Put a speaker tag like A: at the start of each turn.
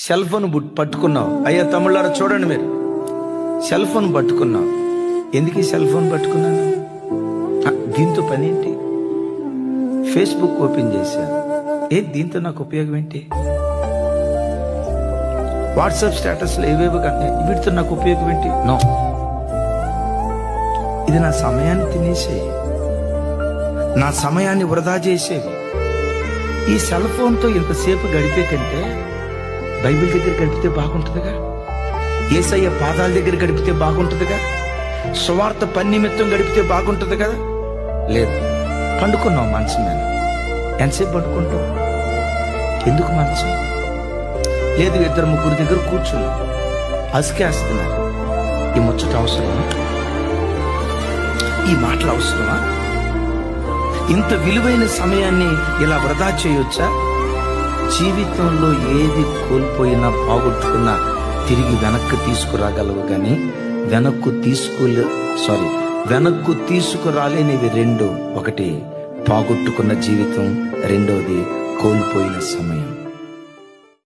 A: Cell phone పట్టుకున్నావు. అయ్యా తమ్ముళ్ళారా చూడండి, మీరు సెల్ ఫోన్ పట్టుకున్నావు. ఎందుకు ఈ సెల్ ఫోన్ పట్టుకున్నాను? దీంతో పని ఏంటి? ఫేస్బుక్ ఓపెన్ చేశాను. దీంతో నాకు ఉపయోగం ఏంటి? వాట్సాప్ స్టేటస్లో ఏవేవో కానీ వీటితో నాకు ఉపయోగం ఏంటి? నో, ఇది నా సమయాన్ని తినేసేవి, నా సమయాన్ని వృధా చేసేవి. ఈ సెల్ ఫోన్తో ఇంతసేపు గడిపే కంటే బైబిల్ దగ్గర గడిపితే బాగుంటుందిగా, యేసయ్య పాదాల దగ్గర గడిపితే బాగుంటుందిగా, సువార్త పని నిమిత్తం గడిపితే బాగుంటుంది కదా. లేదు, పండుకున్నావు మంచం మీద. ఎంతసేపు పండుకుంటావు? ఎందుకు మంచం? లేదు, 2-3 దగ్గర కూర్చున్నావు, అసికేస్తున్నారు. ఈ ముచ్చట అవసరమా? ఈ మాటలు అవసరమా? ఇంత విలువైన సమయాన్ని ఇలా వృధా చేయొచ్చా? జీవితంలో ఏది కోల్పోయినా పోగొట్టుకున్నా తిరిగి వెనక్కి తీసుకురాగలవు, కానీ వెనక్కు తీసుకురాలేనివి రెండు. ఒకటి పోగొట్టుకున్న జీవితం, రెండవది కోల్పోయిన సమయం.